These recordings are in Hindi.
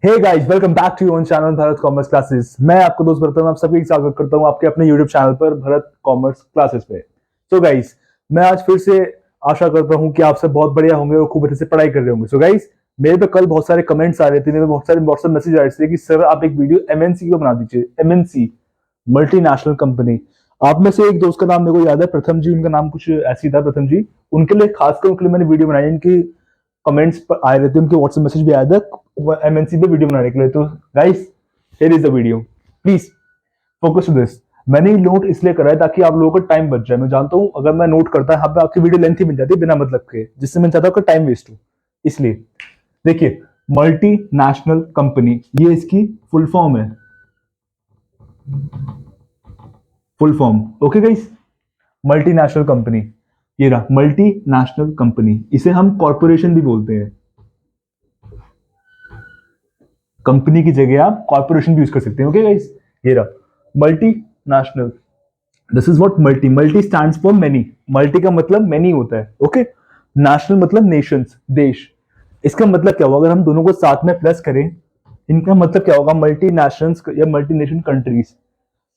Hey guys, welcome back to your channel Bharat commerce classes. मैं आपको दोस्त भरत हूं, आप सभी स्वागत करता हूं आपके अपने यूट्यूब चैनल पर भरत कॉमर्स क्लासेस पे। तो गाइस, मैं आज फिर से आशा करता हूं कि आप सब बहुत बढ़िया होंगे और खूब अच्छे से पढ़ाई कर रहे होंगे। सो गाइस, मेरे पे कल बहुत सारे कमेंट्स आ रहे थे, मेरे पे बहुत सारे व्हाट्सएप मैसेज आ रहे थे कि सर आप एक वीडियो एमएनसी को बना दीजिए। MNC, multinational company. आप में से एक दोस्त का नाम मेरे को याद है, प्रथम जी, उनका नाम कुछ ऐसी था, प्रथम जी। उनके लिए खासकर उनके लिए मैंने वीडियो बनाई, इनकी कमेंट्स पर आए रहते हैं, उनके व्हाट्सएप मैसेज भी आया था एमएनसी पे वीडियो बनाने के लिए। तो guys, here is the video, please focus to this. मैंने ये नोट इसलिए करा है ताकि आप लोगों का टाइम बच जाए। मैं जानता हूं अगर मैं नोट करता यहाँ पे आपकी वीडियो लेंथ ही बन जाती है बिना मतलब के, जिससे मैं चाहता हूँ कि टाइम वेस्ट हो। इसलिए देखिए, मल्टी नेशनल कंपनी, ये इसकी फुल फॉर्म है। Full form, okay guys. Multinational company, ये रहा मल्टीनेशनल कंपनी। इसे हम कॉर्पोरेशन भी बोलते हैं। कंपनी की जगह आप कॉर्पोरेशन भी यूज कर सकते हैं। ओके गाइस, ये रहा multinational. This is what multi, multi stands for many. Multi का मतलब मेनी होता है, ओके। नेशनल मतलब नेशंस, देश। इसका मतलब क्या होगा अगर हम दोनों को साथ में प्लस करें? इनका मतलब क्या होगा? मल्टी नेशंस या मल्टी नेशन कंट्रीज।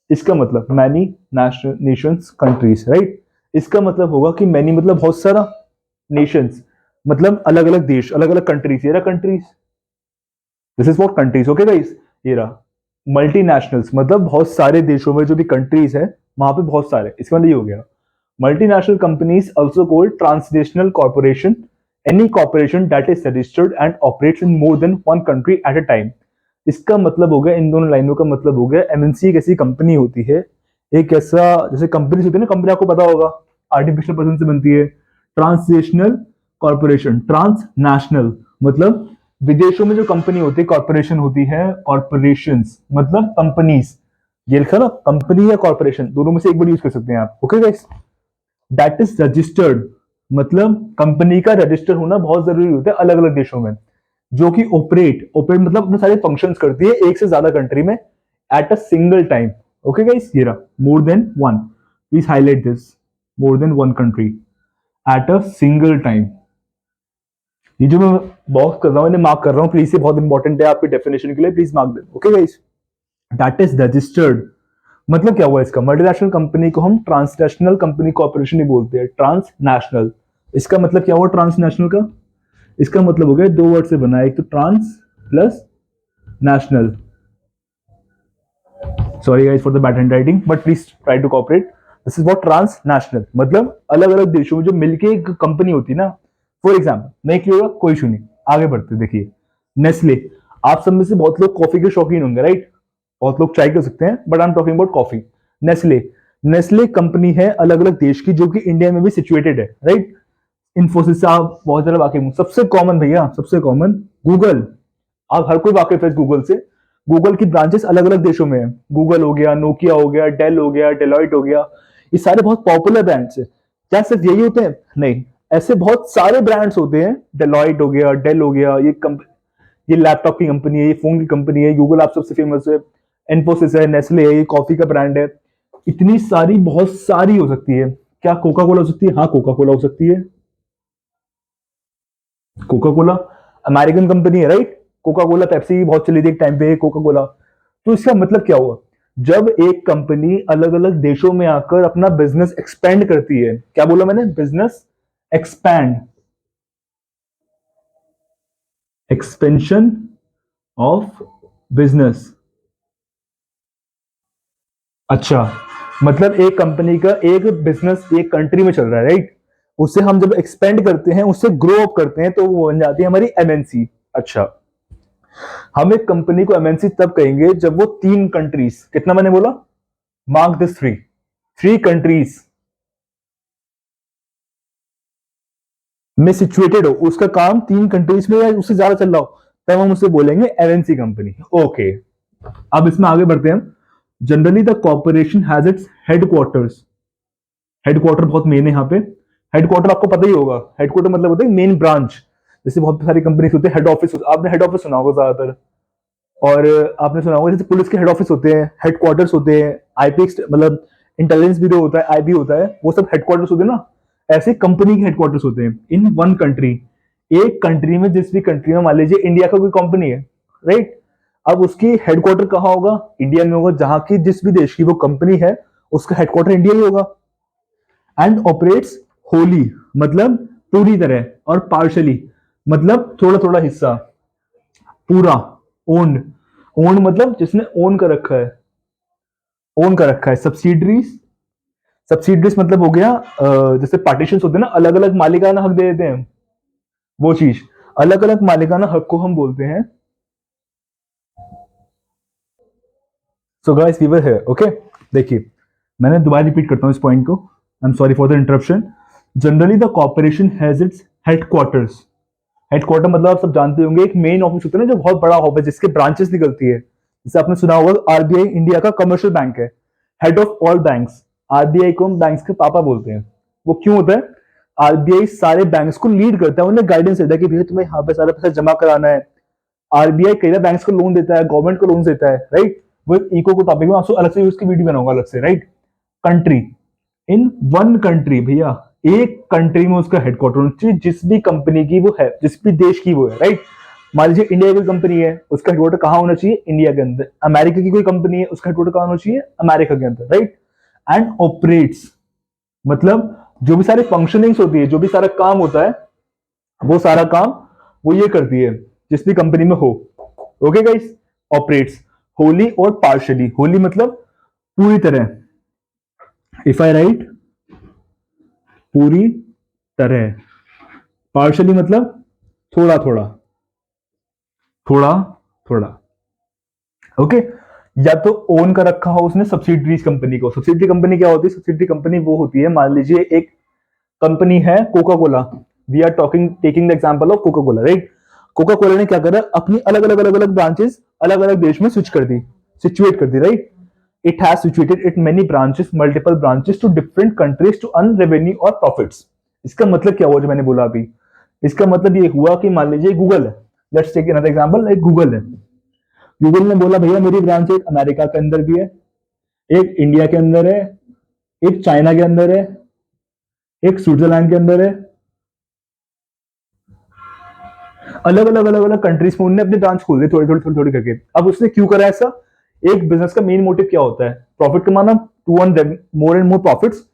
इसका मतलब many national Nations countries, right. इसका मतलब होगा कि मैनी मतलब बहुत सारा, नेशंस मतलब अलग अलग देश, अलग अलग कंट्रीज। ये रहा countries, this is what countries. Okay guys, ये रहा मल्टीनेशनल्स, मतलब बहुत सारे देशों में जो भी कंट्रीज है वहां पे बहुत सारे, इसका मतलब ये हो गया। Multinational companies also called transnational corporation, any corporation that is registered and operates in more than one country at a time. इसका मतलब हो गया, इन दोनों लाइनों का मतलब हो गया, एमएनसी एक ऐसी कंपनी होती है, एक ऐसा, जैसे कंपनी होती है ना, कंपनी आपको पता होगा आर्टिफिशियल पर्सन से बनती है। ट्रांसनेशनल कॉर्पोरेशन, ट्रांसनेशनल मतलब विदेशों में जो कंपनी होती है, कॉर्पोरेशन होती है, कॉर्पोरेशंस मतलब कंपनीज। ये लिखा ना, कंपनी या कॉर्पोरेशन, दोनों में से एक बार यूज कर सकते हैं आप। Okay guys, that is registered मतलब कंपनी का रजिस्टर होना बहुत जरूरी होता है अलग अलग देशों में, जो कि ऑपरेट, ऑपरेट मतलब अपने सारे फंक्शंस करती है एक से ज्यादा कंट्री में at a single time. Okay guys, ये रहा more than one, please highlight this, more than one country at a single time. ये जो मैं बॉक्स कर रहा हूँ, इन्हें मार्क कर रहा हूँ प्लीज, ये बहुत इंपॉर्टेंट है आपके डेफिनेशन के लिए, please mark they. Okay guys, that is registered मतलब क्या हुआ इसका? मल्टीनेशनल कंपनी को हम ट्रांसनेशनल कंपनी कॉर्पोरेशन ही बोलते हैं, ट्रांसनेशनल। इसका मतलब क्या हुआ ट्रांसनेशनल का? इसका मतलब हो गया, दो वर्ड से बना है, एक तो trans plus national. Sorry guys for the bad hand writing, but please try to cooperate. This is what transnational मतलब अलग अलग देशों में जो मिलके एक कंपनी होती है ना। फॉर एग्जाम्पल मैं एक होगा, कोई इशू नहीं, आगे बढ़ते। देखिए, नेस्ले, आप सब में से बहुत लोग कॉफी के शौकीन होंगे, राइट। बहुत लोग चाय कर सकते हैं, but I am talking about coffee. Nestle, Nestle company है अलग अलग देश की, जो कि इंडिया में भी सिचुएटेड है, राइट। इन्फोसिस से आप बहुत ज्यादा वाकिफ हो। सबसे कॉमन भैया, सबसे कॉमन गूगल। आप हर कोई वाकिफ है गूगल से। गूगल की ब्रांचेस अलग अलग देशों में है। गूगल हो गया, नोकिया हो गया, डेल हो गया, डेलॉइट हो गया, ये सारे बहुत पॉपुलर ब्रांड्स है। क्या सिर्फ यही होते हैं? नहीं, ऐसे बहुत सारे ब्रांड्स होते हैं। डेलॉइट हो गया, डेल हो गया, ये लैपटॉप की कंपनी है, ये फोन की कंपनी है, गूगल आप सबसे फेमस है, इन्फोसिस है, नेस्ले है, ये कॉफी का ब्रांड है। इतनी सारी, बहुत सारी हो सकती है। क्या कोका कोला हो सकती है? हाँ, कोका कोला हो सकती है। कोका कोला अमेरिकन कंपनी है, राइट। कोका कोला, पेप्सी बहुत चली थी एक टाइम पे, कोका कोला। तो इसका मतलब क्या हुआ? जब एक कंपनी अलग अलग देशों में आकर अपना बिजनेस एक्सपेंड करती है, क्या बोला मैंने? Business expand, expansion of business. अच्छा, मतलब एक कंपनी का एक बिजनेस एक कंट्री में चल रहा है, राइट। उसे हम जब एक्सपेंड करते हैं, उससे ग्रो अप करते हैं, तो वो बन जाती है हमारी एमएनसी। अच्छा, हम एक कंपनी को एमएनसी तब कहेंगे जब वो तीन कंट्रीज, कितना मैंने बोला? Mark this, three, three countries में सिचुएटेड हो, उसका काम तीन कंट्रीज में या उससे ज्यादा चल रहा हो, तब हम उसे बोलेंगे एमएनसी कंपनी। ओके, अब इसमें आगे बढ़ते हैं। Generally the corporation has its headquarters, headquarter बहुत मेन है यहाँ पे। हेडक्वार्टर आपको पता ही होगा, हेडक्वार्टर मतलब होता है मेन ब्रांच। जैसे बहुत सारी कंपनी होते हैं, हेड ऑफिस, आपने हेड ऑफिस सुना होगा ज्यादातर। और आपने सुना होगा जैसे पुलिस के हेड ऑफिस होते हैं, हेडक्वार्टर्स होते हैं, आईपी मतलब इंटेलिजेंस ब्यूरो होता है, आईबी होता है, वो सब हेडक्वार्टर्स होते हैं ना। ऐसे कंपनी के हेडक्वार्टर्स होते हैं इन वन कंट्री। एक कंट्री में, जिस भी कंट्री में, मान लीजिए इंडिया का कोई कंपनी है, राइट। अब उसकी हेडक्वार्टर कहाँ होगा? इंडिया में होगा, जहां की जिस भी देश की वो कंपनी है उसका हेडक्वार्टर इंडिया ही होगा। एंड ऑपरेट्स होली मतलब पूरी तरह, और पार्शली मतलब थोड़ा थोड़ा हिस्सा, पूरा। ओन्ड, ओन्ड मतलब जिसने ओन कर रखा है, ओन कर रखा है। सब्सिडरीज, सब्सिडरीज मतलब हो गया जैसे पार्टीशन होते हैं ना, अलग अलग मालिकाना हक दे देते हैं, वो चीज। अलग अलग मालिकाना हक को हम बोलते हैं। So guys we were here, okay. देखिए मैंने दोबारा रिपीट करता हूँ इस पॉइंट को, I am sorry for the interruption. Generally the corporation has its headquarters. Headquarter मतलब आप सब जानते होंगे, एक मेन ऑफिस होता है ना जो बहुत बड़ा ऑफिस जिसके ब्रांचेस निकलती है। जैसे आपने सुना होगा आरबीआई इंडिया का कमर्शियल बैंक है, head of all banks. RBI को हम बैंक्स के पापा बोलते हैं। वो क्यों होता है? आरबीआई सारे बैंक्स को लीड करता है, उन्हें गाइडेंस देता है कि भैया तुम्हें यहाँ पे सारा पैसा जमा कराना है। आरबीआई कई बार बैंक्स को लोन देता है, गवर्नमेंट को लोन देता है, राइट। वो इको को टॉपिक में आपसे अलग से उसकी वीडियो बनाऊंगा अलग से, right. Country, in one country भैया, एक कंट्री में उसका हेडक्वार्टर होना चाहिए, जिस भी कंपनी की वो है, जिस भी देश की वो है, राइट। मान लीजिए इंडिया की कंपनी है, उसका हेडक्वार्टर कहाँ होना चाहिए? इंडिया के अंदर। अमेरिका की कोई कंपनी है, उसका हेडक्वार्टर कहाँ होना चाहिए? अमेरिका के अंदर, राइट। एंड ऑपरेट्स मतलब जो भी सारे फंक्शनिंग्स होती है, जो भी सारा काम होता है, वो सारा काम वो ये करती है जिस भी कंपनी में हो। ओके गाइस, ऑपरेट्स होली और पार्शली। होली मतलब पूरी तरह, इफ आई राइट पूरी तरह, पार्शली मतलब थोड़ा थोड़ा, थोड़ा थोड़ा, ओके। या तो ओन कर रखा हो उसने सब्सिडरीज कंपनी को। सब्सिडरी कंपनी क्या होती है? सब्सिडरी कंपनी वो होती है, मान लीजिए एक कंपनी है Coca Cola, we are talking taking the example of Coca Cola, right. Coca Cola ने क्या करा? अपनी अलग अलग अलग अलग ब्रांचेस अलग अलग देश में स्विच कर दी, सिचुएट कर दी, right. It has situated it many branches, multiple branches to different countries to earn revenue और प्रॉफिट्स। इसका मतलब क्या हुआ जो मैंने बोला अभी? इसका मतलब ये हुआ कि मान लीजिए गूगल है, लेट्स टेक अनदर एग्जांपल, एक गूगल है। गूगल ने बोला भैया मेरी ब्रांच एक अमेरिका के अंदर भी है, एक इंडिया के अंदर है, एक चाइना के अंदर है, एक स्विट्जरलैंड के अंदर है। अलग अलग अलग अलग कंट्रीज में उन्होंने अपनी ब्रांच खोल दी, थोड़ी थोड़ी थोड़ी थोड़ी करके। अब उसने क्यों करा ऐसा? एक बिजनेस का मेन मोटिव क्या होता है? प्रॉफिट कमाना, to earn more and more profits.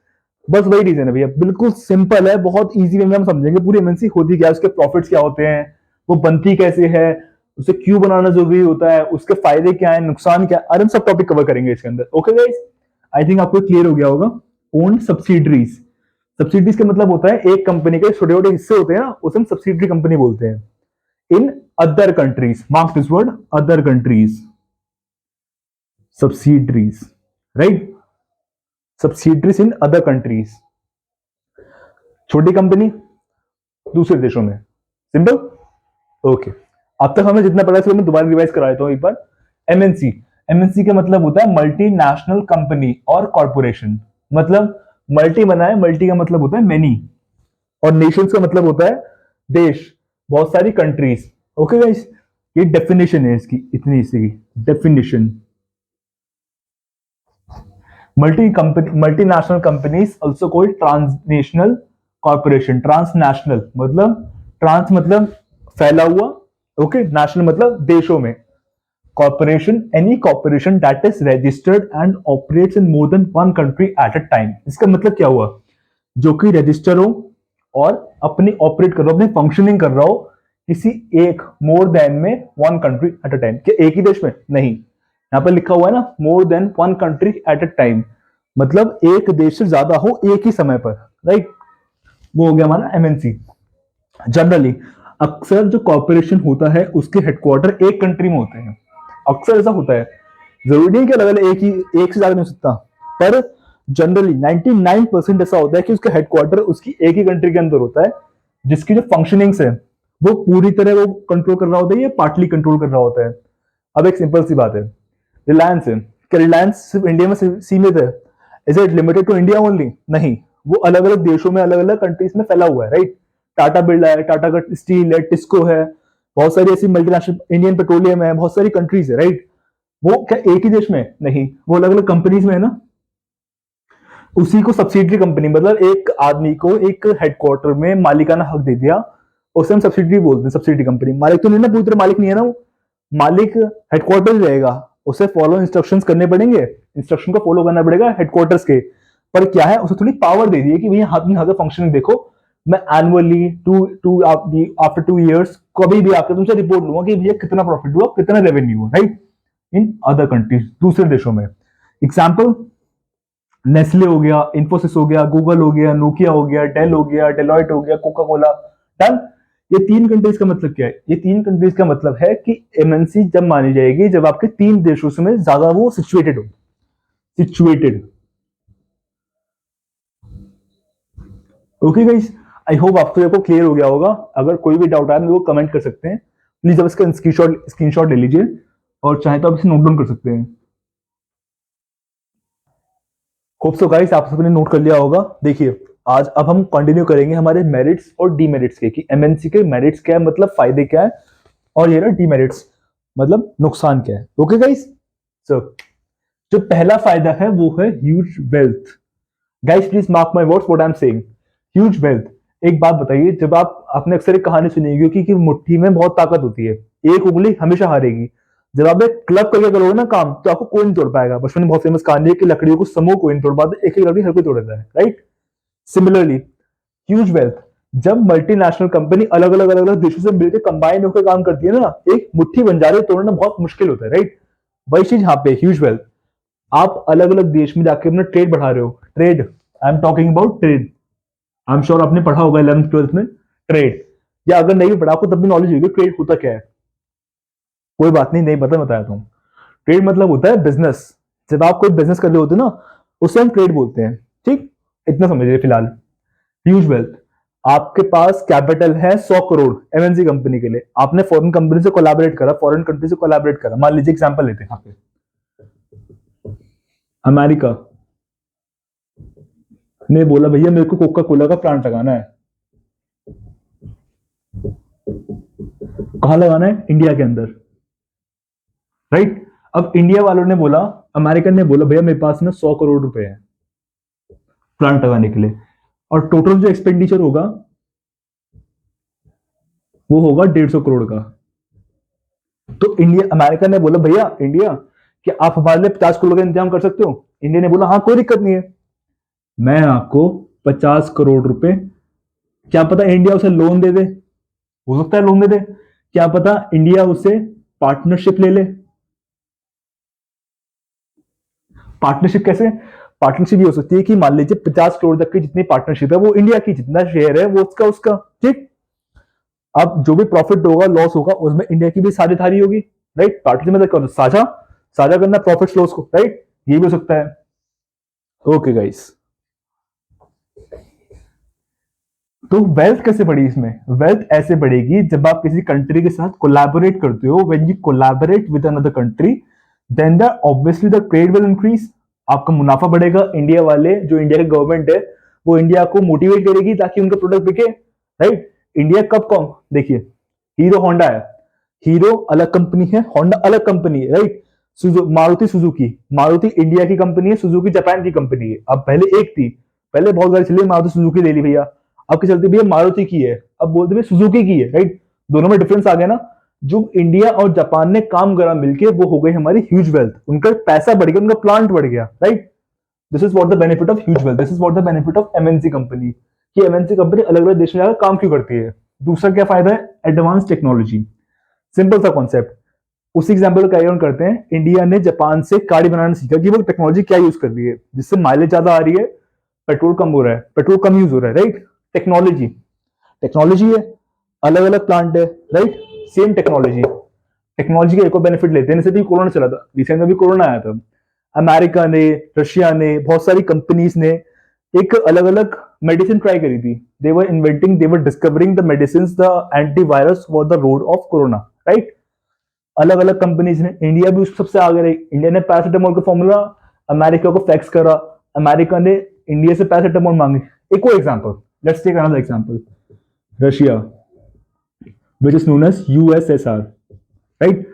बस वही रीजन है भैया, बिल्कुल सिंपल है, बहुत इजी वे में हम समझेंगे। पूरी एमएनसी होती क्या है, उसके प्रॉफिट्स क्या होते हैं, वो बनती कैसे है, उसे क्यों बनाना जरूरी होता है, उसके फायदे क्या है, नुकसान क्या है, और हम सब टॉपिक कवर करेंगे इसके अंदर। ओके गाइस, आई थिंक आपको क्लियर हो गया होगा। ओन सब्सिडरीज, सब्सिडरीज का मतलब होता है एक कंपनी के छोटे छोटे हिस्से होते हैं ना, उसे हम सब्सिडरी कंपनी बोलते हैं। इन other countries, mark this word, other countries, subsidiaries, right? Subsidiaries in other countries, छोटी कंपनी दूसरे देशों में, सिंपल। ओके, अब तक हमें जितना पता है मैं दोबारा रिवाइज करा देता हूं एक बार। एमएनसी, एमएनसी का मतलब होता है मल्टीनेशनल कंपनी और कॉर्पोरेशन। मतलब मल्टी बना है, मल्टी का मतलब होता है मेनी, और नेशंस का मतलब होता है देश, बहुत सारी कंट्रीज। ओके गाइस, ये डेफिनेशन है इसकी, इतनी इसकी definition. Multinational companies also called transnational corporation. Transnational मतलब, ट्रांस मतलब फैला हुआ, ओके, नेशनल मतलब देशों में। Corporation, any corporation that is registered and operates in more than one country at a time. इसका मतलब क्या हुआ? जो कि रजिस्टर हो और अपनी ऑपरेट कर रहा हो, अपनी फंक्शनिंग कर रहा हो किसी एक, मोर देन में, one country at a time. क्या एक ही देश में? नहीं, यहां पर लिखा हुआ है ना more than one country at a time, मतलब एक देश से ज्यादा हो एक ही समय पर, राइट। वो हो गया हमारा एमएनसी। जनरली अक्सर जो कॉर्पोरेशन होता है उसके हेडक्वार्टर एक कंट्री में होते हैं। अक्सर ऐसा होता है, जरूरी नहीं कि अलग अलग एक से ज्यादा नहीं हो सकता, पर जनरली 99% ऐसा होता है कि उसका हेडक्वार्टर उसकी एक ही कंट्री के अंदर होता है, जिसकी जो फंक्शनिंग्स है वो पूरी तरह वो कंट्रोल कर रहा होता है या पार्टली कंट्रोल कर रहा होता है। अब एक सिंपल सी बात है, रिलायंस है, क्या रिलायंस सिर्फ इंडिया में सीमित है? Is it limited to India only? नहीं, वो अलग अलग देशों में, अलग अलग कंट्रीज में फैला हुआ है, राइट। टाटा बिरला है, टाटा का स्टील है, टिस्को है, बहुत सारी ऐसी मल्टीनेशनल, इंडियन पेट्रोलियम है, बहुत सारी कंट्रीज है, राइट। वो क्या एक ही देश में? नहीं, वो अलग अलग कंपनीज में है ना। उसी को सब्सिडरी कंपनी, मतलब एक आदमी को एक हेडक्वार्टर में मालिकाना हक दे दिया, उसे हम सब्सिडरी बोलते हैं। सब्सिडरी कंपनी, मालिक तो नहीं ना, पूरी तरह मालिक नहीं है ना वो, मालिक हेडक्वार्टर रहेगा, उसे फॉलो इंस्ट्रक्शंस करने पड़ेंगे, इंस्ट्रक्शन को फॉलो करना पड़ेगा हेडक्वार्टर्स के। पर क्या है, उसे थोड़ी पावर दे दी है कि भैया हाथ में हाथ फंक्शनिंग देखो, मैं एनुअली आफ्टर 2 इयर्स कभी भी आकर तुमसे रिपोर्ट लूंगा कि भैया कितना प्रॉफिट हुआ, कितना रेवेन्यू हुआ, राइट। इन अदर कंट्रीज, दूसरे देशों में। एग्जाम्पल, नेस्ले हो गया, इंफोसिस हो गया, गूगल हो गया, नोकिया हो गया, डेल हो गया, डेलॉइट हो गया, कोका कोला। डन। ये 3 कंट्रीज का मतलब क्या है? ये 3 कंट्रीज का मतलब है कि एमएनसी जब मानी जाएगी जब आपके 3 देशों में ज्यादा वो सिचुएटेड हो। Situated. Okay guys, I hope आपको ये क्लियर हो गया होगा। अगर कोई भी डाउट आए मेरे को कमेंट कर सकते हैं प्लीज। अब इसका स्क्रीनशॉट ले लीजिए और चाहे तो आप इसे नोट डाउन कर सकते हैं। होप सो गाइस आप सबने नोट कर लिया होगा। देखिए, आज अब हम कंटिन्यू करेंगे हमारे मेरिट्स और डीमेरिट्स के, कि एमएनसी के मेरिट्स क्या है, मतलब फायदे क्या है, और ये ना डीमेरिट्स मतलब नुकसान क्या है। ओके गाइस, सो जो पहला फायदा है वो है huge wealth. Guys please mark my words what I am saying, huge wealth. एक बात बताइए, जब आपने अक्सर एक कहानी सुनी होगी कि मुट्ठी में बहुत ताकत होती है, एक उंगली हमेशा हारेगी। जब आप एक क्लब करके करोगे ना काम, तो आपको कोई नहीं तोड़ पाएगा। बचपन में बहुत फेमस कहानी है कि लकड़ियों को समूह कोई नहीं तोड़ पाता, एक लकड़ी हर कोई तोड़ देता है, राइट। सिमिलरली ह्यूज वेल्थ, जब मल्टीनेशनल कंपनी अलग अलग देशों से मिलकर कंबाइन होकर काम करती है ना, एक मुट्ठी बन जा रही है, तोड़ना बहुत मुश्किल होता है, राइट। वही चीज यहाँ पे ह्यूज वेल्थ। आप अलग अलग देश में जाके अपना ट्रेड बढ़ा रहे हो, trade, I am talking about trade. I am sure आपने पढ़ा होगा 11th 12th में ट्रेड, या अगर नहीं पढ़ा आपको तब भी नॉलेज होगी ट्रेड होता क्या है। कोई बात नहीं, नहीं पता बताया तुम। ट्रेड मतलब होता है बिजनेस। जब आप कोई बिजनेस कर रहे होते हो ना, उसे हम ट्रेड बोलते हैं, ठीक। इतना समझिए फिलहाल। ह्यूज वेल्थ, आपके पास कैपिटल है 100 करोड़ एमएनसी कंपनी के लिए, आपने फॉरेन कंपनी से कोलैबोरेट करा, फॉरेन कंट्री से कोलैबोरेट करा। मान लीजिए एग्जांपल लेते हैं यहाँ पे, अमेरिका ने बोला भैया मेरे को कोका कोला का प्लांट लगाना है। कहां लगाना है? इंडिया के अंदर, राइट। अब इंडिया वालों ने बोला, अमेरिकन ने बोला भैया मेरे पास में 100 करोड़ रुपए है प्लांट लगाने के लिए, और टोटल जो एक्सपेंडिचर होगा वो होगा 150 करोड़ का। तो इंडिया, अमेरिका ने बोला भैया इंडिया, क्या आप हमारे लिए 50 करोड़ का इंतजाम कर सकते हो? इंडिया ने बोला हाँ कोई दिक्कत नहीं है, मैं आपको 50 करोड़ रुपए, क्या पता इंडिया उसे लोन दे दे, हो सकता है लोन दे दे, क्या पता इंडिया उसे पार्टनरशिप ले ले। पार्टनरशिप कैसे? पार्टनरशिप ये हो सकती है कि मान लीजिए 50 करोड़ तक की जितनी पार्टनरशिप है वो इंडिया की, जितना शेयर है वो उसका उसका, ठीक। अब जो भी प्रॉफिट होगा लॉस होगा उसमें इंडिया की भी साझेदारी होगी, राइट। पार्टनरशिप मतलब क्या, साझा साझा करना प्रॉफिट लॉस को, राइट। ये भी हो सकता है। ओके गाइस, तो वेल्थ कैसे बढ़ी इसमें? वेल्थ ऐसे बढ़ेगी जब आप किसी कंट्री के साथ कोलैबोरेट करते हो। When you collaborate with another country, then the obviously the trade will increase, आपका मुनाफा बढ़ेगा। इंडिया वाले, जो इंडिया की गवर्नमेंट है, वो इंडिया को मोटिवेट करेगी ताकि उनका प्रोडक्ट बिके, राइट। इंडिया कब कौन, देखिए हीरो होंडा है, हीरो अलग कंपनी है, होंडा अलग कंपनी है, right. Maruti Suzuki, Maruti India की कंपनी है, सुजुकी जापान की कंपनी है। अब पहले एक थी, पहले बहुत गाड़ी चली, मारुति सुजुकी ले ली भैया, अब की चलती भैया मारुति की है, अब बोलते भैया सुजुकी की है, राइट। दोनों में डिफरेंस आ गया ना। जो इंडिया और जापान ने काम करा मिलके, वो हो गई हमारी ह्यूज वेल्थ, उनका पैसा बढ़ गया, उनका प्लांट बढ़ गया, right. This is what the benefit of huge wealth, this is what the benefit of MNC company, कि एमएनसी कंपनी अलग अलग देशों में जाकर काम क्यों करती है। दूसरा क्या फायदा है? Advance technology. सिंपल सा कॉन्सेप्ट, उसी एग्जाम्पल का ऑन करते हैं। इंडिया ने जापान से गाड़ी बनाना सीखा कि वो टेक्नोलॉजी क्या यूज कर रही है जिससे माइलेज ज्यादा आ रही है, पेट्रोल कम हो रहा है, पेट्रोल कम यूज हो रहा है, राइट। टेक्नोलॉजी, टेक्नोलॉजी है, अलग अलग प्लांट है, राइट। सेम टेक्नोलॉजी, टेक्नोलॉजी का एक और बेनिफिट लेते हैं। जैसे भी कोरोना चला था, रिसेंट में भी कोरोना आया था, अमेरिका ने, रशिया ने, बहुत सारी कंपनीज ने एक अलग अलग मेडिसिन ट्राई करी थी। They were inventing, they were discovering the medicine, the antivirus for the road of corona, right. अलग अलग कंपनीज ने, इंडिया भी उस सबसे आगे रही। इंडिया ने पैरासिटामोल का फॉर्मूला अमेरिका को फैक्स करा, अमेरिका ने इंडिया से पैरासिटामोल मांगी। एक और example, let's take another example, Russia, which is known as USSR, right.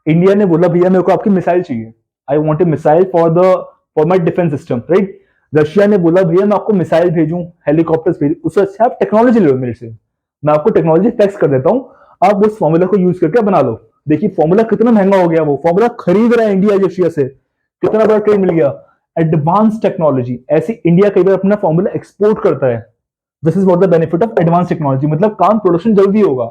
India ने बोला भैया मेरे को आपकी मिसाइल चाहिए, I want a missile for my defence system, right. Russia ने बोला भैया मैं आपको मिसाइल भेजूं, हेलीकॉप्टर्स भेजूं, उससे अच्छा आप टेक्नोलॉजी ले लो मेरे से, मैं आपको टेक्नोलॉजी फैक्स कर देता हूं, आप उस फॉर्मूला को यूज करके बना लो, देखिए फॉर्मूला कितना महंगा हो गया, वो फॉर्मूला खरीद रहा है इंडिया एशिया से, कितना बड़ा ट्रेड मिल गया। एडवांस टेक्नोलॉजी, ऐसी इंडिया कई बार अपना फॉर्मूला एक्सपोर्ट करता है। This is what the benefit of advance technology, मतलब काम प्रोडक्शन जल्दी होगा।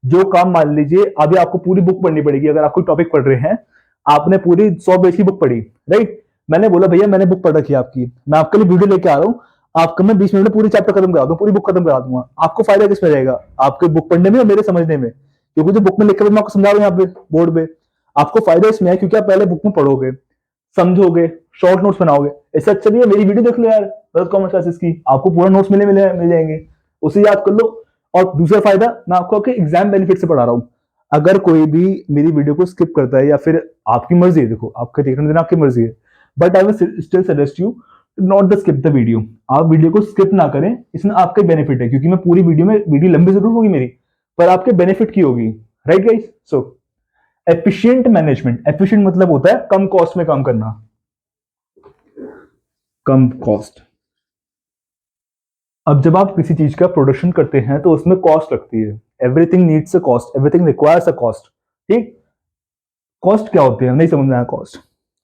जो काम मान लीजिए अभी आपको पूरी बुक पढ़नी पड़ेगी, अगर आप कोई टॉपिक पढ़ रहे हैं, आपने पूरी 100 पेज की बुक पढ़ी, राइट, मैंने बोला भैया मैंने बुक पढ़ रखी है आपकी, मैं आपके लिए वीडियो लेके आ रहा हूँ, आपको मैं 20 मिनट में पूरी चैप्टर खत्म करा दूं, पूरी बुक खत्म करा दूंगा, आपको फायदा किसमें रहेगा, आपके बुक पढ़ने में और मेरे समझने में, क्योंकि जो बुक में लिख कर मैं आपको समझा रहा हूँ यहाँ पे बोर्ड पे, आपको फायदा इसमें है क्योंकि आप पहले बुक में पढ़ोगे, समझोगे, शॉर्ट नोट्स बनाओगे। इससे अच्छा नहीं है मेरी वीडियो देख लो यार, गलत कॉमर्स क्लासेस की, आपको पूरा नोट्स मिल जाएंगे, उसे याद कर लो। और दूसरा फायदा मैं आपको आपके एग्जाम बेनिफिट से पढ़ा रहा हूँ। अगर कोई भी मेरी वीडियो को स्किप करता है, या फिर आपकी मर्जी है, देखो आपके देखने देना आपकी मर्जी है, but I will still suggest you not the skip the video. आप वीडियो को स्किप ना करें, इसमें आपके बेनिफिट है, क्योंकि मैं पूरी वीडियो में, वीडियो लंबी जरूर होगी मेरी, पर आपके बेनिफिट की होगी, राइट गाइस। सो एफिशिएंट मैनेजमेंट, एफिशिएंट मतलब होता है कम कॉस्ट में काम करना, कम कॉस्ट। अब जब आप किसी चीज का प्रोडक्शन करते हैं तो उसमें कॉस्ट लगती है, everything needs a cost, everything requires a cost, ठीक। कॉस्ट क्या होती है नहीं समझ में आया कॉस्ट।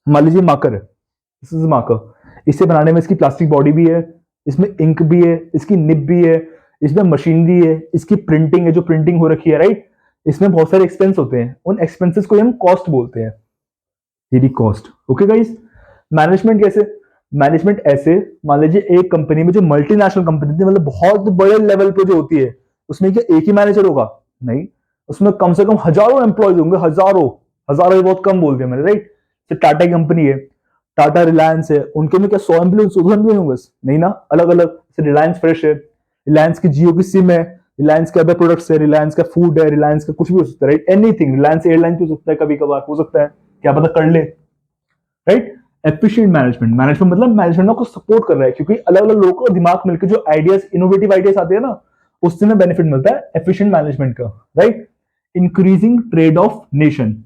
मान लीजिए मार्कर है, दिस इज मार्कर, इसे बनाने में इसकी प्लास्टिक बॉडी भी है, इसमें इंक भी है, इसकी निब भी है, इसमें मशीनरी है, इसकी प्रिंटिंग है जो प्रिंटिंग हो रखी है, राइट। इसमें बहुत सारे एक्सपेंस होते हैं, उन एक्सपेंसेस को हम कॉस्ट बोलते हैं, ये कॉस्ट। Okay guys. मैनेजमेंट कैसे, मैनेजमेंट ऐसे, मान लीजिए एक कंपनी में जो मल्टीनेशनल कंपनी थी, मतलब बहुत बड़े लेवल पे जो होती है, उसमें क्या एक ही मैनेजर होगा, नहीं, उसमें कम से कम हजारों एम्प्लॉयज होंगे, हजारों, हजारों ये बहुत कम बोल दिया मैंने, राइट। तो टाटा की कंपनी है, टाटा रिलायंस है, उनके में क्या 100 एम्प्लॉय 100 एम्प्लॉय होंगे, नहीं ना, अलग अलग। रिलायंस फ्रेश है, रिलायंस की जियो की सिम है, रिलायंस के अदर प्रोडक्ट्स है, रिलायंस का फूड है, रिलायंस का कुछ भी हो सकता है, राइट, एनीथिंग, रिलायंस एयरलाइन हो सकता है, कभी कभार हो सकता है, क्या पता कर ले, राइट। एफिशिएंट मैनेजमेंट, मैनेजमेंट मतलब मैनेजमेंट को सपोर्ट कर रहा है, क्योंकि अलग अलग लोगों को दिमाग मिलकर जो आइडियाज, इनोवेटिव आइडियाज आते हैं ना, उससे में बेनिफिट मिलता है एफिशिएंट मैनेजमेंट का, right. Increasing trade off nation.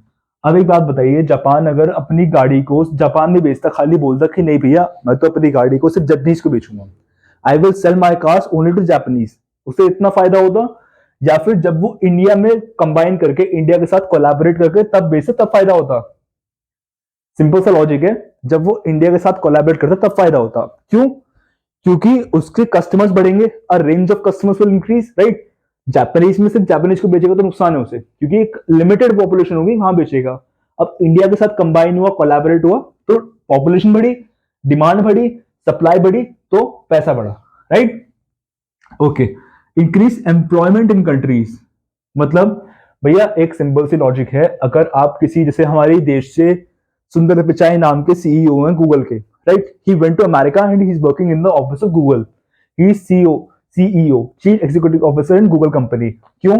अब एक बात बताइए, जापान अगर अपनी गाड़ी को जापान में बेचता, खाली बोलता कि नहीं भैया मैं तो अपनी गाड़ी को सिर्फ जापानीज को बेचूंगा, I will sell my cars only to Japanese, उससे इतना फायदा होता। या फिर जब वो इंडिया में कंबाइन करके, इंडिया के साथ कोलैबोरेट करके तब बेचे, तब फायदा होता। सिंपल सा लॉजिक है, जब वो इंडिया के साथ कोलैबोरेट करता तब फायदा होता, क्यों, क्योंकि उसके कस्टमर्स बढ़ेंगे, और range of customers will increase, right. Japanese में सिर्फ जापानीज को बेचेगा तो नुकसान है उसे, क्योंकि एक लिमिटेड पॉपुलेशन होगी वहां बेचेगा। अब इंडिया के साथ कंबाइन हुआ, कोलैबोरेट हुआ, तो पॉपुलेशन बढ़ी, डिमांड बढ़ी, सप्लाई बढ़ी, तो पैसा बढ़ा, right. Okay. Increase employment in countries, मतलब भैया एक सिंपल सी लॉजिक है, अगर आप किसी, जैसे हमारे देश से सुंदर पिचाई नाम के सीईओ हैं गूगल के, right, he went to America and he is working in the office of Google, he is CEO, chief executive officer in Google company. क्यों,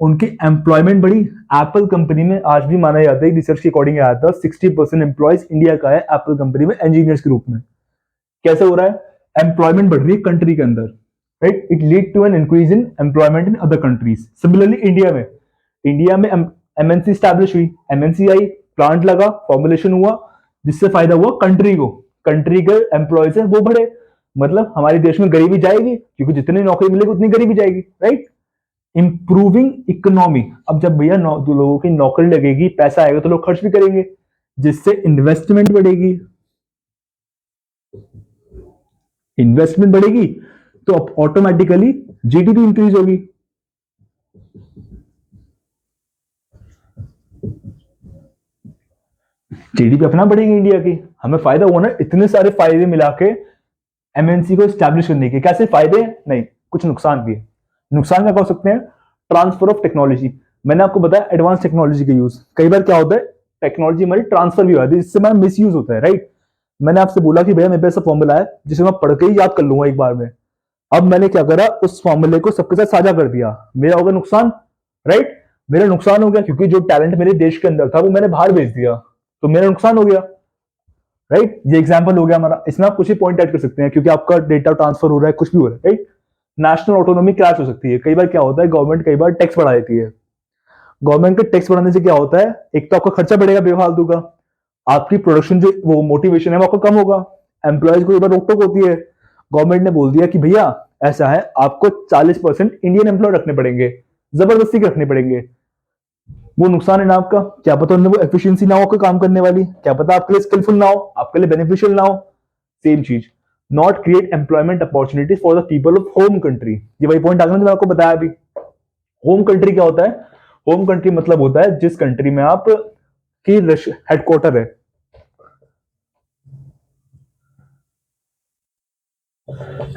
उनकी एम्प्लॉयमेंट बढ़ी। एप्पल कंपनी में आज भी माना जाता है, रिसर्च के अकॉर्डिंग आया था, 60% एम्प्लॉयज इंडिया का है एप्पल कंपनी में इंजीनियर्स के रूप में। कैसे हो रहा है, एम्प्लॉयमेंट बढ़ रही है कंट्री के अंदर, right, it lead to an increase in employment in other countries. Similarly India में एमएनसी स्टैब्लिश हुई, एमएनसी आई, प्लांट लगा, फॉर्मुलेशन हुआ, जिससे फायदा हुआ कंट्री को, कंट्री के एम्प्लॉयज है वो बढ़े, मतलब हमारे देश में गरीबी जाएगी, क्योंकि जितनी नौकरी मिलेगी उतनी गरीबी जाएगी, राइट। इंप्रूविंग इकोनॉमी, अब जब भैया लोगों की नौकरी लगेगी, पैसा आएगा तो लोग खर्च भी करेंगे, जिससे इन्वेस्टमेंट बढ़ेगी, इन्वेस्टमेंट बढ़ेगी तो ऑटोमेटिकली जीडीपी इंक्रीज होगी। जीडीपी अपना बढ़ेगी इंडिया की, हमें फायदा हुआ ना, इतने सारे फायदे मिला के एमएनसी को स्टैब्लिश करने के। कैसे फायदे, नहीं कुछ नुकसान भी है। नुकसान क्या कह सकते हैं, ट्रांसफर ऑफ टेक्नोलॉजी, मैंने आपको बताया एडवांस टेक्नोलॉजी का यूज, कई बार क्या होता है टेक्नोलॉजी हमारी ट्रांसफर भी हो जाती है, जिससे हमारा मिस यूज होता है, राइट। मैंने आपसे बोला कि भैया मेरे पास फॉर्मूला है जिसे मैं पढ़ के ही याद कर लूंगा एक बार में, अब मैंने क्या करा, उस फॉर्मूले को सबके साथ साझा कर दिया, मेरा होगा नुकसान, राइट। मेरा नुकसान हो गया क्योंकि जो टैलेंट मेरे देश के अंदर था वो मैंने बाहर भेज दिया, तो मेरा नुकसान हो गया, राइट। ये एग्जांपल हो गया हमारा, इसमें आप कुछ ही पॉइंट ऐड कर सकते हैं, क्योंकि आपका डेटा ट्रांसफर हो रहा है, कुछ भी हो रहा है, राइट। नेशनल ऑटोनॉमी क्रैश हो सकती है, कई बार क्या होता है गवर्नमेंट कई बार टैक्स बढ़ा देती है, गवर्नमेंट के टैक्स बढ़ाने से क्या होता है, एक तो आपका खर्चा बढ़ेगा बेफालतू का, आपकी प्रोडक्शन जो वो मोटिवेशन है वो आपका कम होगा, एम्प्लॉयज को एक बार रोक टोक होती है, गवर्नमेंट ने बोल दिया कि भैया ऐसा है आपको 40% इंडियन एम्प्लॉय रखने पड़ेंगे, जबरदस्ती के रखने पड़ेंगे, वो नुकसान है ना आपका। क्या पता उनमें वो एफिशिएंसी ना हो कोई काम करने वाली, क्या पता आपके लिए स्किलफुल ना हो, आपके लिए बेनिफिशियल ना हो। सेम चीज, not create employment opportunities for the people of home country. ये वही पॉइंट आगे मैंने आपको बताया अभी। होम कंट्री क्या होता है? होम कंट्री मतलब होता है जिस कंट्री में आप की हेडक्वार्टर है।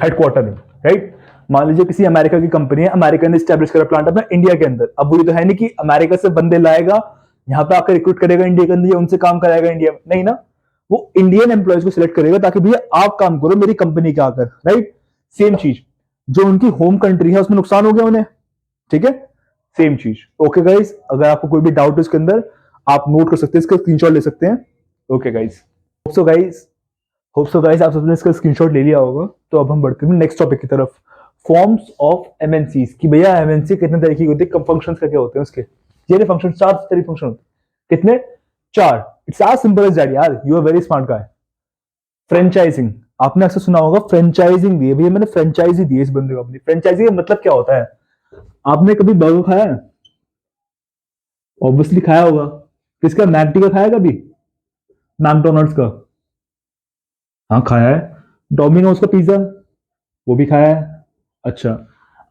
हेडक्वार्टर है, राइट। मान लीजिए किसी अमेरिका की कंपनी है, अमेरिका ने स्टैब्लिश करा प्लांट अपना इंडिया के अंदर। अब वो ये तो है नहीं कि अमेरिका से बंदे लाएगा, यहाँ पे आकर रिक्रूट करेगा इंडिया के अंदर, या उनसे काम कराएगा इंडिया में, नहीं ना। वो इंडियन एम्प्लॉयज को सिलेक्ट करेगा ताकि भैया आप काम करो मेरी कंपनी के आकर, राइट। सेम चीज, जो उनकी होम कंट्री है उसमें नुकसान हो गया उन्हें, ठीक है। सेम चीज, ओके गाइस। अगर आपको कोई भी डाउट है इसके अंदर, आप नोट कर सकते हैं, इसका स्क्रीनशॉट ले सकते हैं। Okay guys, so guys, hope so guys आप सबने इसका स्क्रीनशॉट ले लिया होगा। तो अब हम बढ़ते हैं नेक्स्ट टॉपिक की तरफ, फॉर्म्स ऑफ एमएनसीज। कि भैया एमएनसी कितने तरीके की होती है, फंक्शंस क्या क्या होते हैं उसके। ये फंक्शन, चार तरीके फंक्शन होते हैं। कितने? चार। It's as simple as that यार, you are very smart guy. Franchising, आपने अक्सर सुना होगा फ्रेंचाइजिंग दी है भैया, मैंने फ्रेंचाइजी दी है इस बंदे को अपनी। फ्रेंचाइजी का मतलब क्या होता है? आपने कभी बर्गर खाया है? ऑब्वियसली खाया होगा। किसका? मैकडी का खाया कभी? मैकडोनल्ड्स का? हाँ खाया है। डोमिनोज का पिज्जा? वो भी खाया है। अच्छा,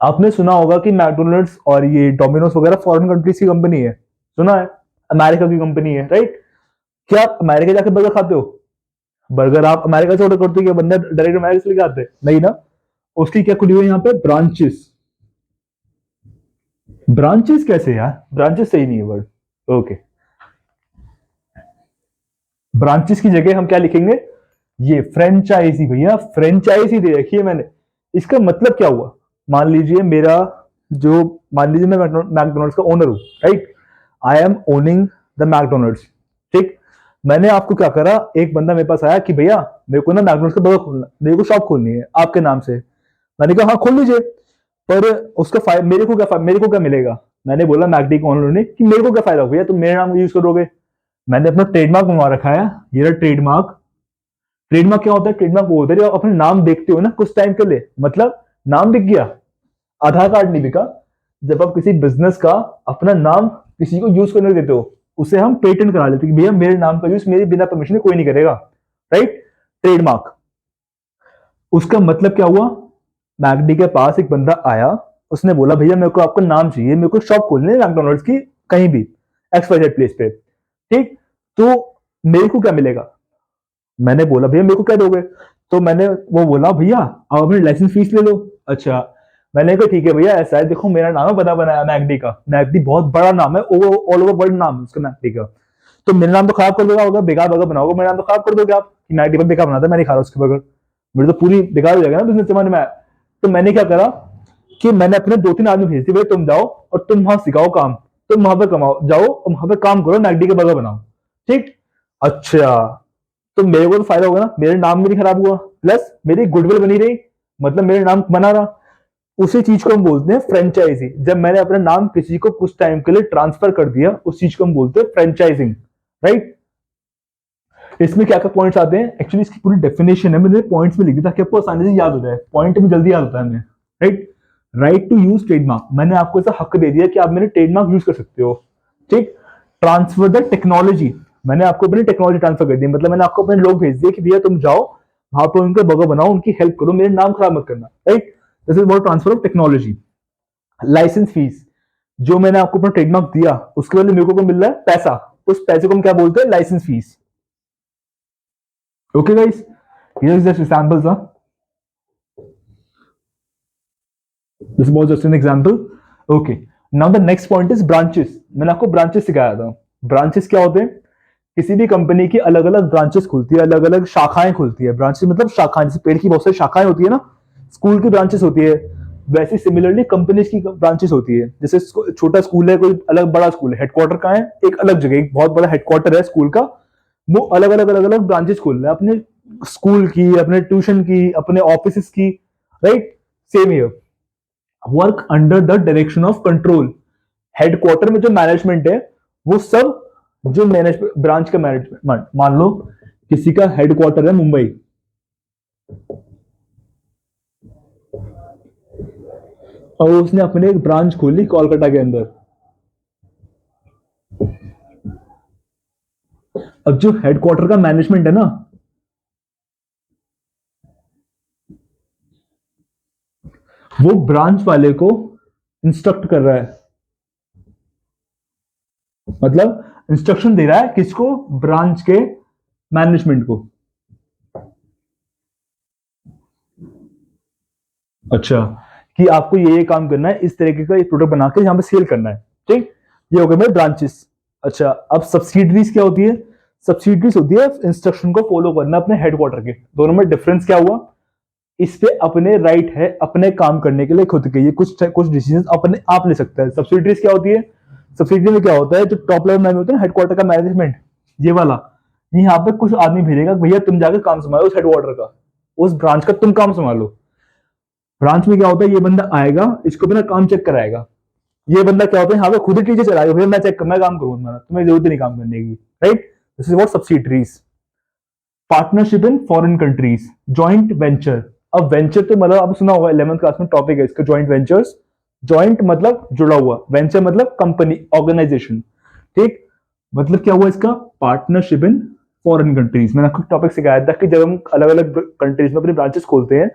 आपने सुना होगा कि मैकडोनल्ड्स और ये डोमिनोज वगैरह फॉरेन कंट्रीज की कंपनी है, सुना है? अमेरिका की कंपनी है, राइट। क्या आप अमेरिका जाके बर्गर खाते हो? बर्गर आप अमेरिका से ऑर्डर करते हो, क्या बंदा डायरेक्ट अमेरिका से लेके आते हैं? नहीं ना। उसकी क्या खुली हुई है यहाँ पे? ब्रांचेस। ब्रांचेस कैसे यार? ब्रांचेस सही नहीं है वर्ड। ओके, ब्रांचेस की जगह हम क्या लिखेंगे? ये फ्रेंचाइजी भैया, फ्रेंचाइजी दे रखी है मैंने। इसका मतलब क्या हुआ? मान लीजिए मेरा जो, मान लीजिए मैं मैकडोनल्ड्स का ओनर हूं, right. I am owning the McDonald's, ठीक। मैंने आपको क्या करा, एक बंदा मेरे पास आया कि भैया मेरे को ना मैकडोनल्ड्स का बर्गर खोलना, मेरे को शॉप खोलनी है आपके नाम से। मैंने कहा हाँ खोल लीजिए, पर उसका मेरे को क्या मिलेगा? मैंने बोला मैकडी के ओनर ने कि मेरे को क्या फायदा होगा भैया, तुम मेरे नाम यूज करोगे। मैंने अपना ट्रेडमार्क बनवा रखा है, ये रहा ट्रेडमार्क। ट्रेडमार्क क्या होता है? ट्रेडमार्क वो होता है जो आप अपने नाम देखते हो ना कुछ टाइम के लिए, मतलब नाम बिक गया, आधार कार्ड नहीं बिका। जब आप किसी बिजनेस का अपना नाम किसी को यूज करने देते हो, उसे हम पेटेंट करा लेते हैं कि भैया मेरे नाम का यूज मेरी बिना परमिशन कोई नहीं करेगा, राइट। ट्रेडमार्क, उसका मतलब क्या हुआ? मैकडी के पास एक बंदा आया, उसने बोला भैया मेरे को आपका नाम चाहिए, मेरे को शॉप खोलनी है मैकडोनल्ड्स की कहीं भी XYZ प्लेस पे, ठीक। तो मेरे को क्या मिलेगा? मैंने बोला भैया मेरे को क्या दोगे? तो मैंने, वो बोला भैया आप अपनी लाइसेंस फीस ले लो। अच्छा, मैंने कहा ठीक है भैया, ऐसा है देखो मेरा नाम है, बना बनाया मैकडी का। मैकडी बहुत बड़ा नाम है, ऑल ओवर वर्ल्ड नाम है उसका मैकडी का। तो मेरा नाम तो खराब कर देगा, होगा बेकार बर्गर बनाओगे, मेरा नाम तो खराब कर दोगे आप कि मैकडी पर बेकार बनाता है, मैं नहीं खा रहा उसके बर्गर, मेरे तो पूरी बेकार हो जाएगा ना बिजनेस जमाने में। तो मैंने क्या करा कि मैंने अपने दो तीन आदमी भेज दिए, भाई तुम जाओ और तुम वहां सिखाओ काम, तुम वहां पे कमाओ, जाओ और वहां पे काम करो, मैकडी के बर्गर बनाओ, ठीक। अच्छा, तो मेरे को तो फायदा होगा ना, मेरे नाम भी नहीं खराब हुआ, प्लस मेरी गुडविल बनी रही, मतलब मेरे नाम बना रहा। उसी चीज को हम बोलते हैं फ्रेंचाइजी। जब मैंने अपना नाम किसी को कुछ टाइम के लिए ट्रांसफर कर दिया, उस चीज को हम बोलते हैं फ्रेंचाइजिंग, राइट। इसमें क्या क्या पॉइंट्स आते हैं, एक्चुअली इसकी पूरी डेफिनेशन है, मैंने पॉइंट्स में लिखी ताकि आपको आसानी से याद हो जाए, पॉइंट में जल्दी याद होता है हमें, right. Right to use trademark, मैंने आपको ऐसा हक दे दिया कि आप मेरे ट्रेडमार्क यूज कर सकते हो, ठीक। ट्रांसफर द टेक्नोलॉजी, मैंने आपको अपनी टेक्नोलॉजी ट्रांसफर कर दी, मतलब मैंने आपको अपने लोग भेज दिए कि भैया तुम जाओ वहां पर उनके बगल बनाओ, उनकी हेल्प करो, मेरे नाम खराब मत करना, right. This is what transfer of technology. Licence fees, जो मैंने आपको अपना ट्रेडमार्क दिया उसके बदले मेरे को मिल रहा है पैसा, उस पैसे को हम क्या बोलते हैं? Licence fees. Okay guys, here is just examples, huh? This was just an example. Okay, now the next point is branches. मैंने आपको ब्रांचेस सिखाया था। ब्रांचेस क्या होते हैं? किसी भी कंपनी की अलग अलग ब्रांचेस खुलती है, अलग अलग शाखाएं खुलती है। ब्रांचेस मतलब शाखाएं, जैसे पेड़ की बहुत सारी शाखाएं होती है ना, स्कूल की ब्रांचेस होती है, वैसे सिमिलरली कंपनीज की ब्रांचेस होती है। जैसे छोटा स्कूल है, कोई अलग बड़ा स्कूल है, हेडक्वार्टर कहाँ है? एक अलग जगह, एक बहुत बड़ा हेडक्वार्टर है स्कूल का, वो अलग अलग ब्रांचेस खोल रहे हैं अपने स्कूल की, अपने ट्यूशन की, अपने ऑफिस की, right. Same here, work under the direction of control. Headquarter में जो मैनेजमेंट है वो सब, जो मैनेजमेंट ब्रांच का मैनेजमेंट, मान लो किसी का हेडक्वार्टर है मुंबई, और उसने अपने एक ब्रांच खोली कोलकाता के अंदर, अब जो हेडक्वार्टर का मैनेजमेंट है ना, वो ब्रांच वाले को इंस्ट्रक्ट कर रहा है, मतलब इंस्ट्रक्शन दे रहा है किसको, ब्रांच के मैनेजमेंट को। अच्छा, कि आपको ये काम करना है, इस तरीके का एक प्रोडक्ट बना के यहाँ पे सेल करना है, ठीक। ये हो गए मेरे ब्रांचेस। अच्छा, अब सब्सिडरीज क्या होती है? सब्सिडरीज होती है इंस्ट्रक्शन को फॉलो करना अपने हेडक्वार्टर के। दोनों में डिफरेंस क्या हुआ? इस पे अपने राइट है अपने काम करने के लिए खुद के, ये कुछ डिसीजन अपने आप ले सकता है। सब्सिडरीज क्या होती है? सब्सिडरी में क्या होता है, जो टॉप लेवल मैनेजमेंट होता है, हेडक्वार्टर का मैनेजमेंट, ये वाला, यहाँ पे कुछ आदमी भेजेगा, भैया तुम जाके काम संभालो उस हेडक्वार्टर का, उस ब्रांच का तुम काम संभालो। ब्रांच में क्या होता है, ये बंदा आएगा, इसको अपना काम चेक कराएगा। ये बंदा क्या होता है, यहाँ पे खुद ही टीचर चलाएगा, भैया मैं काम करूँ तुम्हारा, तुम्हें जरूरत नहीं काम करने की, right. This is what subsidiaries. Partnership in foreign countries, joint venture. अब वेंचर तो मतलब आप सुना होगा 11th क्लास में टॉपिक है इसका, जॉइंट वेंचर्स। जॉइंट मतलब जुड़ा हुआ, वेंचर मतलब कंपनी, ऑर्गेनाइजेशन, ठीक। मतलब क्या हुआ इसका, पार्टनरशिप इन फॉरेन कंट्रीज। मैंने आपको टॉपिक सिखाया था कि जब हम अलग अलग कंट्रीज में अपने ब्रांचेस खोलते हैं,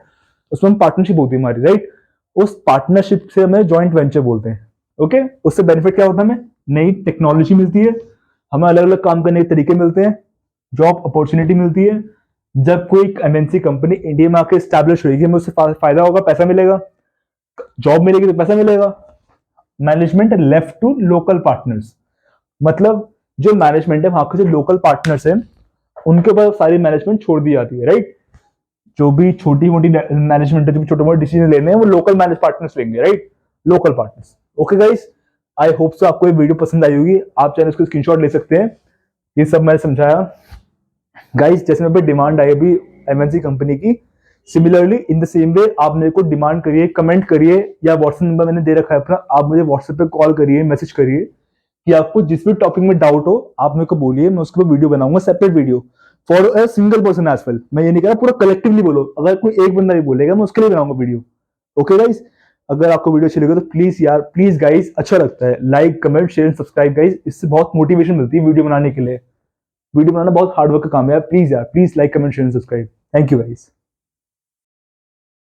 उसमें हम पार्टनरशिप होती है हमारी, राइट। उस पार्टनरशिप से हमें जॉइंट वेंचर बोलते हैं, ओके। उससे बेनिफिट क्या होता है, हमें नई टेक्नोलॉजी मिलती है, हमें अलग अलग काम करने के तरीके मिलते हैं, जॉब अपॉर्चुनिटी मिलती है। जब कोई एमएनसी कंपनी इंडिया में आके स्टैब्लिश होगी, हमें उससे फायदा होगा, पैसा मिलेगा, जॉब मिलेगी तो पैसा मिलेगा। Management left to local partners, मतलब जो मैनेजमेंट है वहां के जो लोकल पार्टनर्स हैं, उनके ऊपर सारी मैनेजमेंट छोड़ दी जाती है, राइट। जो भी छोटी मोटी मैनेजमेंट है, जो भी छोटे मोटे डिसीजन लेने हैं, वो लोकल मैनेज पार्टनर्स लेंगे, right, local partners. Okay guys, I hope so आपको ये वीडियो पसंद आई होगी। आप चाहे उसको स्क्रीनशॉट ले सकते हैं, ये सब मैंने समझाया गाइस। जैसे मेरे पे डिमांड आई अभी एमएनसी कंपनी की, similarly in the same way आप मेरे को डिमांड करिए, कमेंट करिए, या व्हाट्सएप नंबर मैंने दे रखा है अपना, आप मुझे व्हाट्सएप पे कॉल करिए, मैसेज करिए, कि आपको जिस भी टॉपिक में डाउट हो आप मेरे को बोलिए, मैं उसके ऊपर वीडियो बनाऊंगा, separate video for a single person as well. मैं ये नहीं कह रहा पूरा कलेक्टिवली बोलो, अगर कोई एक बंदा भी बोलेगा मैं उसके लिए बनाऊंगा वीडियो। ओके गाइस, अगर आपको वीडियो अच्छी लगे तो प्लीज यार, प्लीज गाइस, अच्छा लगता है like comment share subscribe guys, इससे बहुत मोटिवेशन मिलती है वीडियो बनाने के लिए। वीडियो बनाना बहुत हार्ड वर्क का काम है यार, प्लीज यार, please like comment share subscribe. Thank you guys.